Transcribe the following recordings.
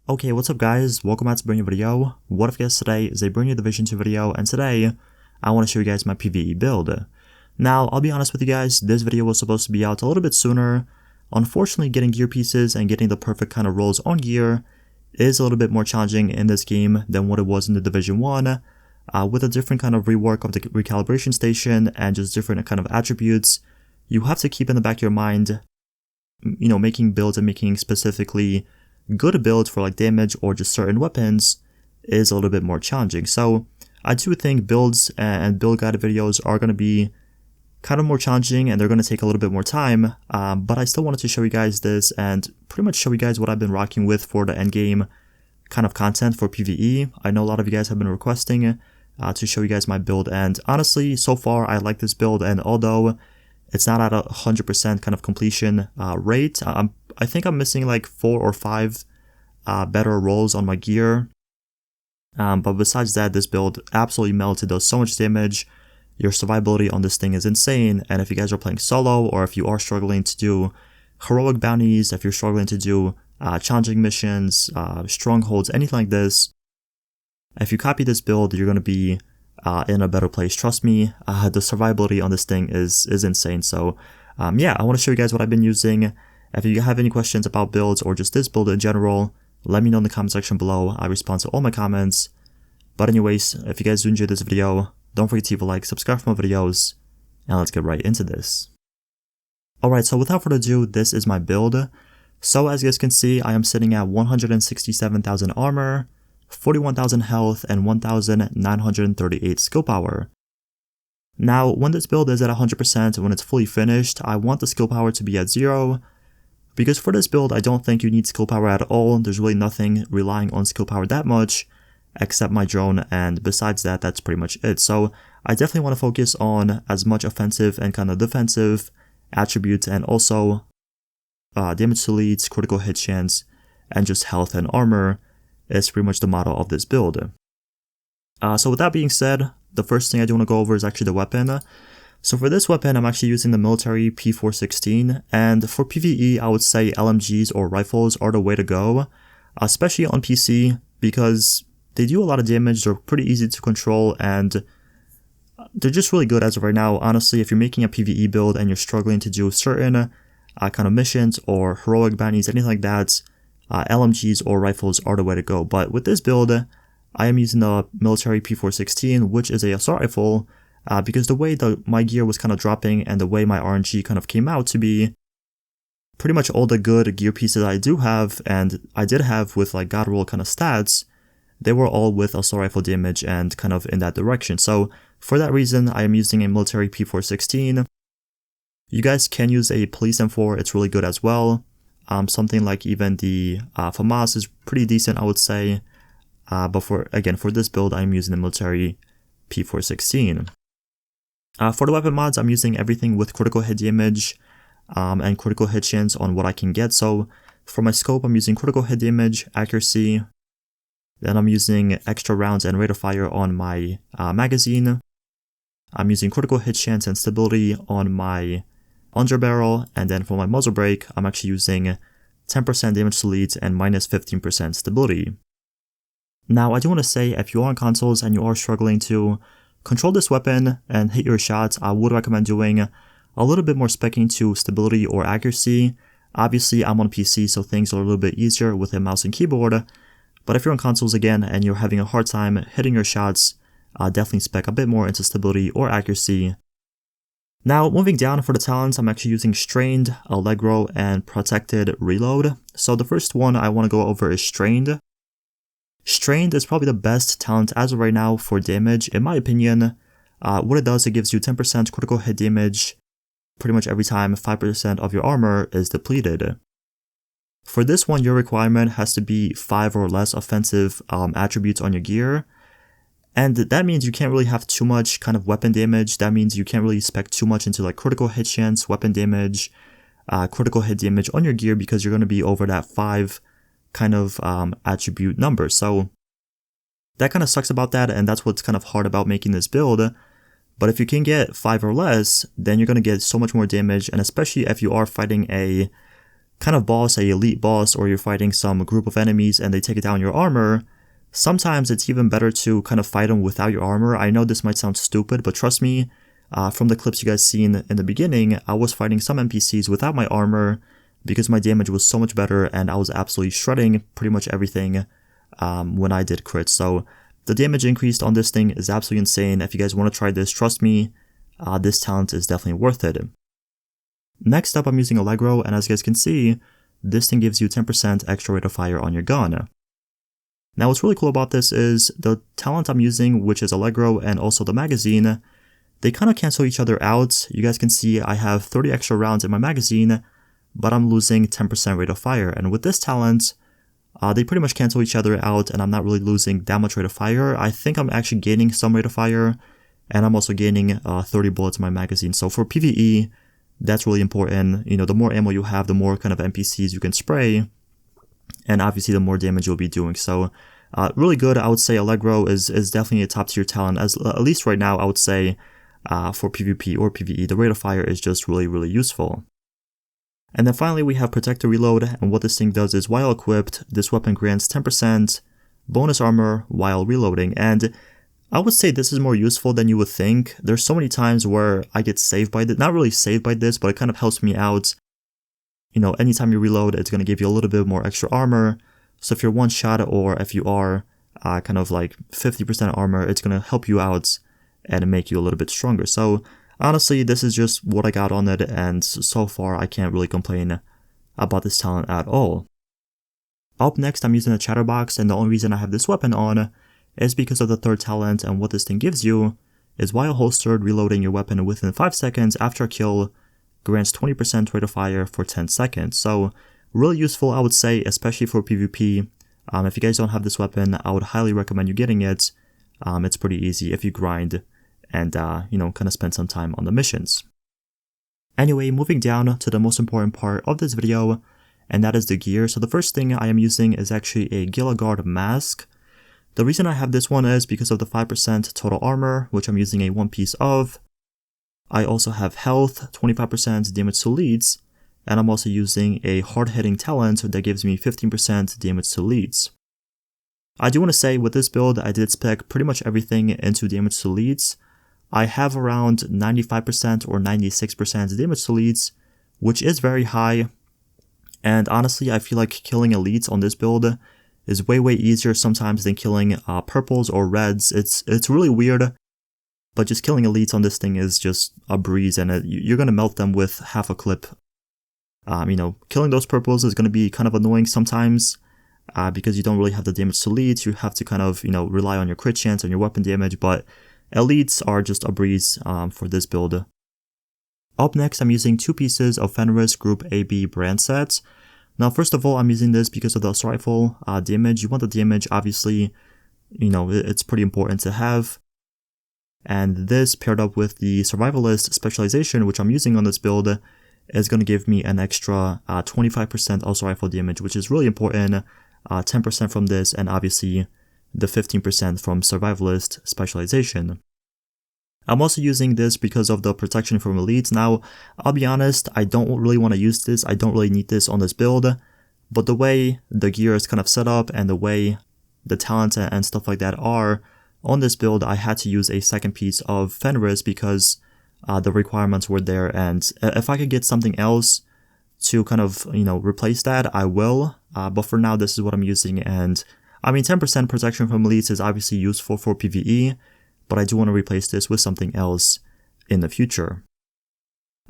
Okay, what's up guys? Welcome back to a brand new video. What if guys, today is a brand new Division 2 video, and today I want to show you guys my PVE build. Now, I'll be honest with you guys, this video was supposed to be out a little bit sooner. Unfortunately, getting gear pieces and getting the perfect kind of rolls on gear is a little bit more challenging in this game than what it was in the Division 1. With a different kind of rework of the recalibration station and just different kind of attributes, you have to keep in the back of your mind, you know, making builds and making specifically good builds for like damage or just certain weapons is a little bit more challenging. So I do think builds and build guide videos are going to be kind of more challenging and they're going to take a little bit more time, but I still wanted to show you guys this and pretty much show you guys what I've been rocking with for the end game kind of content for PvE. I know a lot of you guys have been requesting to show you guys my build, and honestly so far I like this build, and although it's not at 100% kind of completion rate, I think I'm missing like 4 or 5 better rolls on my gear. But besides that, this build absolutely melted, does so much damage. Your survivability on this thing is insane, and if you guys are playing solo, or if you are struggling to do heroic bounties, if you're struggling to do challenging missions, strongholds, anything like this, if you copy this build, you're going to be in a better place. Trust me, the survivability on this thing is insane. So yeah, I want to show you guys what I've been using. If you have any questions about builds or just this build in general, let me know in the comment section below. I respond to all my comments. But anyways, if you guys do enjoy this video, don't forget to leave a like, subscribe for more videos, and let's get right into this. Alright, so without further ado, this is my build. So as you guys can see, I am sitting at 167,000 armor, 41,000 health, and 1,938 skill power. Now, when this build is at 100%, when it's fully finished, I want the skill power to be at 0, because for this build, I don't think you need skill power at all. There's really nothing relying on skill power that much, except my drone, and besides that, that's pretty much it. So I definitely want to focus on as much offensive and kind of defensive attributes, and also damage to leads, critical hit chance, and just health and armor is pretty much the model of this build. So with that being said, the first thing I do want to go over is actually the weapon. So for this weapon, I'm actually using the military P416, and for PvE, I would say LMGs or rifles are the way to go, especially on PC, because they do a lot of damage, they're pretty easy to control, and they're just really good as of right now. Honestly, if you're making a PvE build and you're struggling to do certain kind of missions or heroic bounties, anything like that, LMGs or rifles are the way to go. But with this build, I am using the military P416, which is a assault rifle, because the way my gear was kind of dropping and the way my RNG kind of came out to be, pretty much all the good gear pieces I do have, and I did have with like god roll kind of stats, they were all with assault rifle damage and kind of in that direction. So for that reason, I am using a military P416. You guys can use a police M4, it's really good as well. Something like even the FAMAS is pretty decent, I would say. But for this build, I'm using the military P416. For the weapon mods, I'm using everything with critical hit damage and critical hit chance on what I can get. So for my scope, I'm using critical hit damage, accuracy. Then I'm using extra rounds and rate of fire on my magazine. I'm using critical hit chance and stability on my underbarrel, and then for my muzzle brake, I'm actually using 10% damage to leads and minus 15% stability. Now, I do want to say, if you are on consoles and you are struggling to control this weapon and hit your shots, I would recommend doing a little bit more speccing to stability or accuracy. Obviously, I'm on PC, so things are a little bit easier with a mouse and keyboard, but if you're on consoles again and you're having a hard time hitting your shots, definitely spec a bit more into stability or accuracy. Now, moving down for the talents, I'm actually using Strained, Allegro, and Protected Reload. So the first one I want to go over is Strained. Strained is probably the best talent as of right now for damage, in my opinion. What it does, it gives you 10% critical hit damage pretty much every time 5% of your armor is depleted. For this one, your requirement has to be 5 or less offensive attributes on your gear. And that means you can't really have too much kind of weapon damage. That means you can't really spec too much into like critical hit chance, weapon damage, critical hit damage on your gear, because you're going to be over that 5 kind of attribute number. So that kind of sucks about that, and that's what's kind of hard about making this build. But if you can get 5 or less, then you're going to get so much more damage, and especially if you are fighting a kind of boss, a elite boss, or you're fighting some group of enemies and they take down your armor, sometimes it's even better to kind of fight them without your armor. I know this might sound stupid, but trust me, from the clips you guys seen in the beginning, I was fighting some NPCs without my armor because my damage was so much better and I was absolutely shredding pretty much everything when I did crits. So the damage increased on this thing is absolutely insane. If you guys want to try this, trust me, this talent is definitely worth it. Next up, I'm using Allegro, and as you guys can see, this thing gives you 10% extra rate of fire on your gun. Now what's really cool about this is the talent I'm using, which is Allegro and also the magazine, they kind of cancel each other out. You guys can see I have 30 extra rounds in my magazine, but I'm losing 10% rate of fire. And with this talent, they pretty much cancel each other out and I'm not really losing that much rate of fire. I think I'm actually gaining some rate of fire, and I'm also gaining 30 bullets in my magazine. So for PvE, that's really important. You know, the more ammo you have, the more kind of NPCs you can spray, and obviously the more damage you'll be doing. So really good. I would say Allegro is definitely a top tier talent, at least right now. I would say for PvP or PvE, the rate of fire is just really useful. And then finally we have Protector Reload, and what this thing does is while equipped, this weapon grants 10% bonus armor while reloading. And I would say this is more useful than you would think. There's so many times where I get saved by this, not really saved by this, but it kind of helps me out. You know, anytime you reload, it's going to give you a little bit more extra armor. So if you're one shot or if you are kind of like 50% armor, it's going to help you out and make you a little bit stronger. So honestly, this is just what I got on it, and so far I can't really complain about this talent at all. Up next, I'm using a Chatterbox, and the only reason I have this weapon on is because of the third talent, and what this thing gives you is while holstered, reloading your weapon within 5 seconds after a kill grants 20% rate of fire for 10 seconds. So really useful, I would say, especially for PvP. If you guys don't have this weapon, I would highly recommend you getting it. It's pretty easy if you grind and, you know, kind of spend some time on the missions. Anyway, moving down to the most important part of this video, and that is the gear. So the first thing I am using is actually a Gila Guard mask. The reason I have this one is because of the 5% total armor, which I'm using a 1 piece of. I also have health, 25% damage to leads, and I'm also using a hard-hitting talent that gives me 15% damage to leads. I do want to say with this build, I did spec pretty much everything into damage to leads. I have around 95% or 96% damage to leads, which is very high, and honestly I feel like killing elites on this build is way easier sometimes than killing purples or reds. It's really weird, but just killing elites on this thing is just a breeze, and you're going to melt them with half a clip. You know, killing those purples is going to be kind of annoying sometimes because you don't really have the damage to leads. You have to kind of, you know, rely on your crit chance and your weapon damage, but elites are just a breeze for this build. Up next, I'm using 2 pieces of Fenris Group AB brand sets. Now, first of all, I'm using this because of the assault rifle damage. You want the damage, obviously, you know, it's pretty important to have. And this paired up with the survivalist specialization, which I'm using on this build, is going to give me an extra 25% assault rifle damage, which is really important. 10% from this, and obviously the 15% from survivalist specialization. I'm also using this because of the protection from elites. Now, I'll be honest, I don't really want to use this. I don't really need this on this build, but the way the gear is kind of set up and the way the talents and stuff like that are on this build, I had to use a second piece of Fenris because the requirements were there, and if I could get something else to kind of, you know, replace that, I will, but for now this is what I'm using. And I mean, 10% protection from elites is obviously useful for PvE, but I do want to replace this with something else in the future.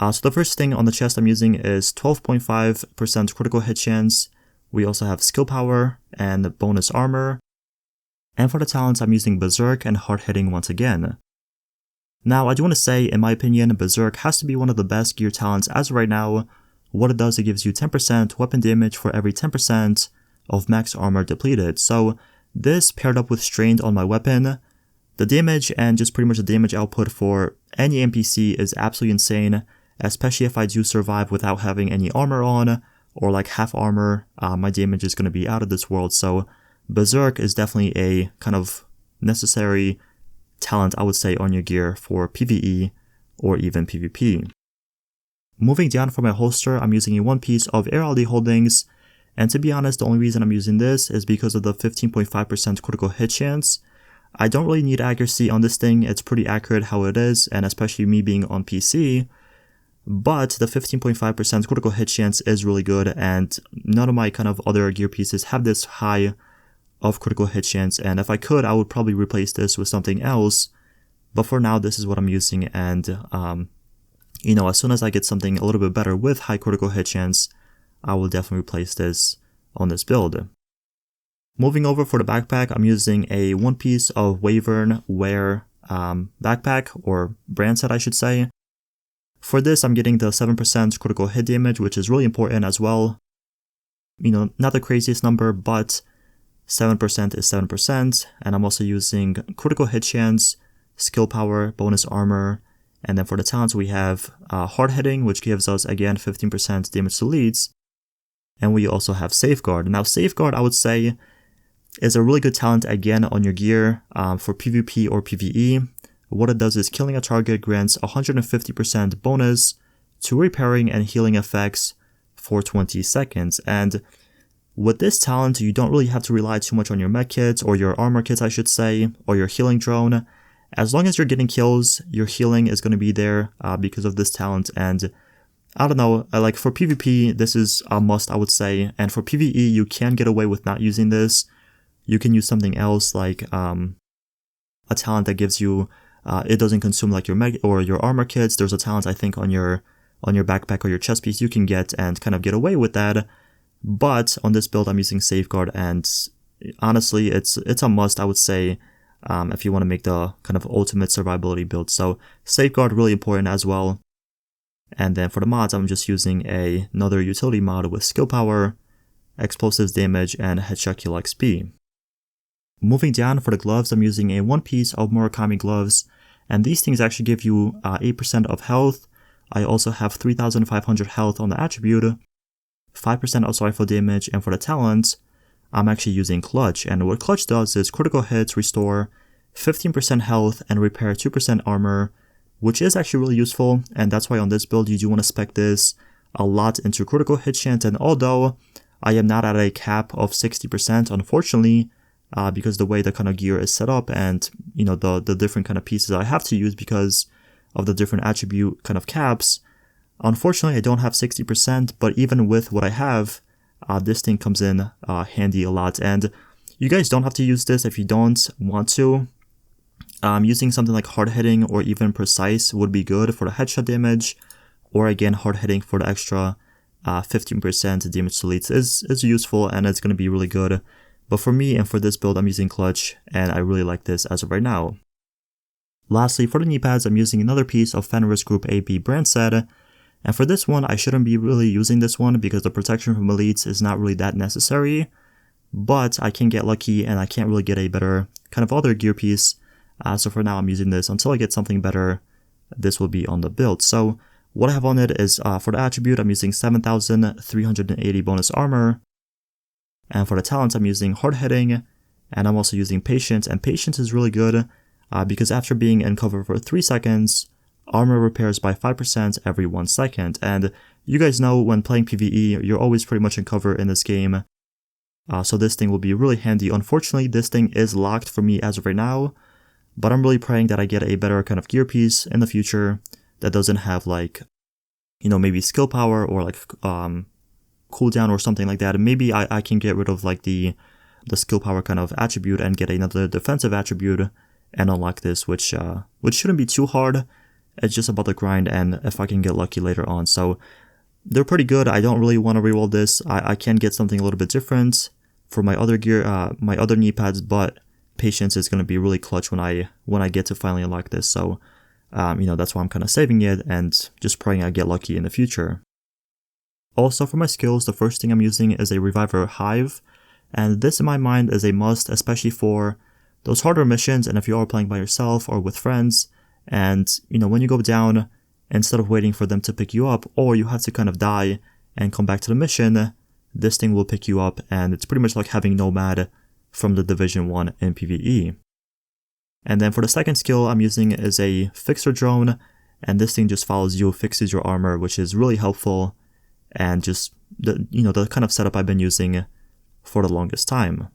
So the first thing on the chest I'm using is 12.5% critical hit chance. We also have skill power and bonus armor. And for the talents, I'm using Berserk and hard hitting once again. Now, I do want to say, in my opinion, Berserk has to be one of the best gear talents as of right now. What it does, it gives you 10% weapon damage for every 10% of max armor depleted. So this paired up with strained on my weapon, the damage and just pretty much the damage output for any NPC is absolutely insane, especially if I do survive without having any armor on, or like half armor, my damage is going to be out of this world. So Berserk is definitely a kind of necessary talent, I would say, on your gear for PvE or even PvP. Moving down from my holster, I'm using a one piece of Air LD Holdings, and to be honest, the only reason I'm using this is because of the 15.5% critical hit chance. I don't really need accuracy on this thing, it's pretty accurate how it is, and especially me being on PC, but the 15.5% critical hit chance is really good, and none of my kind of other gear pieces have this high of critical hit chance, and if I could, I would probably replace this with something else, but for now, this is what I'm using, and you know, as soon as I get something a little bit better with high critical hit chance, I will definitely replace this on this build. Moving over for the backpack, I'm using a one piece of Wyvern Wear backpack, or brand set I should say. For this, I'm getting the 7% critical hit damage, which is really important as well. You know, not the craziest number, but 7% is 7%, and I'm also using critical hit chance, skill power, bonus armor, and then for the talents we have hard hitting, which gives us again 15% damage to leads, and we also have safeguard. Now safeguard, I would say, is a really good talent again on your gear for PvP or PvE. What it does is killing a target grants 150% bonus to repairing and healing effects for 20 seconds. And with this talent, you don't really have to rely too much on your mech kits, or your armor kits I should say, or your healing drone. As long as you're getting kills, your healing is going to be there because of this talent. And I don't know, like for PvP, this is a must I would say. And for PvE, you can get away with not using this. You can use something else like a talent that gives you, it doesn't consume like your mech or your armor kits. There's a talent I think on your backpack or your chest piece you can get and kind of get away with that. But on this build, I'm using safeguard, and honestly, it's a must I would say. If you want to make the kind of ultimate survivability build. So safeguard really important as well. And then for the mods, I'm just using another utility mod with skill power, explosives damage, and headshot kill XP. Moving down for the gloves, I'm using a one piece of Murakami gloves, and these things actually give you 8% of health. I also have 3,500 health on the attribute, 5% of rifle damage, and for the talent, I'm actually using Clutch, and what Clutch does is critical hits restore 15% health and repair 2% armor, which is actually really useful, and that's why on this build you do want to spec this a lot into critical hit chance. And although I am not at a cap of 60%, unfortunately, because the way the kind of gear is set up and you know the different kind of pieces I have to use because of the different attribute kind of caps, unfortunately I don't have 60%, but even with what I have, this thing comes in handy a lot. And you guys don't have to use this if you don't want to. Using something like hard hitting or even precise would be good for the headshot damage, or again hard hitting for the extra 15% damage to leads is useful, and it's going to be really good. But for me and for this build, I'm using Clutch, and I really like this as of right now. Lastly, for the knee pads, I'm using another piece of Fenris Group AB brand set. And for this one, I shouldn't be really using this one because the protection from elites is not really that necessary. But I can get lucky and I can't really get a better kind of other gear piece. So for now, I'm using this. Until I get something better, this will be on the build. So what I have on it is for the attribute, I'm using 7,380 bonus armor. And for the talents, I'm using hard hitting. And I'm also using patience. And patience is really good because after being in cover for 3 seconds, armor repairs by 5% every 1 second, and you guys know when playing PvE, you're always pretty much in cover in this game, so this thing will be really handy. Unfortunately, this thing is locked for me as of right now, but I'm really praying that I get a better kind of gear piece in the future that doesn't have like, you know, maybe skill power or like cooldown or something like that. And maybe I can get rid of like the skill power kind of attribute and get another defensive attribute and unlock this, which shouldn't be too hard. It's just about the grind and if I can get lucky later on. So they're pretty good. I don't really want to reroll this. I can get something a little bit different for my other gear, my other knee pads, but patience is going to be really clutch when I get to finally unlock this. So, you know, that's why I'm kind of saving it and just praying I get lucky in the future. Also for my skills, the first thing I'm using is a Reviver Hive. And this in my mind is a must, especially for those harder missions and if you are playing by yourself or with friends. And, you know, when you go down, instead of waiting for them to pick you up, or you have to kind of die and come back to the mission, this thing will pick you up, and it's pretty much like having Nomad from the Division 1 in PvE. And then for the second skill I'm using is a Fixer Drone, and this thing just follows you, fixes your armor, which is really helpful, and just the kind of setup I've been using for the longest time.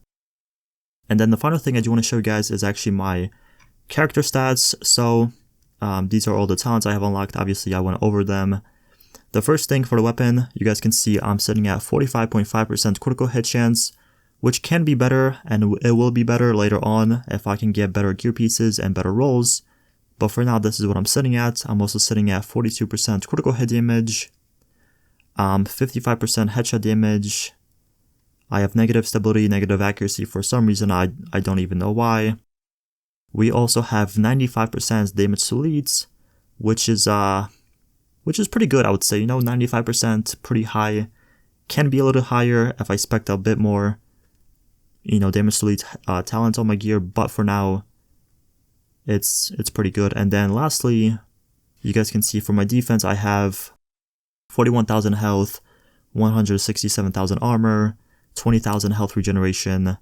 And then the final thing I do want to show you guys is actually my character stats. So these are all the talents I have unlocked. Obviously, I went over them. The first thing for the weapon, you guys can see I'm sitting at 45.5% critical hit chance, which can be better, and it will be better later on if I can get better gear pieces and better rolls. But for now, this is what I'm sitting at. I'm also sitting at 42% critical hit damage, 55% headshot damage. I have negative stability, negative accuracy for some reason, I don't even know why. We also have 95% damage to elites, which is pretty good, I would say. 95%, pretty high. Can be a little higher if I spec'd a bit more, damage to elite talent on my gear, but for now, it's pretty good. And then lastly, you guys can see for my defense, I have 41,000 health, 167,000 armor, 20,000 health regeneration,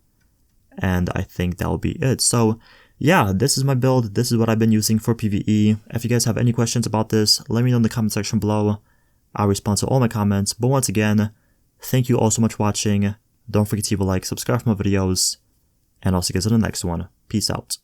and I think that'll be it. So yeah, this is my build. This is what I've been using for PvE. If you guys have any questions about this, let me know in the comment section below. I'll respond to all my comments. But once again, thank you all so much for watching. Don't forget to leave a like, subscribe for more videos, and I'll see you guys in the next one. Peace out.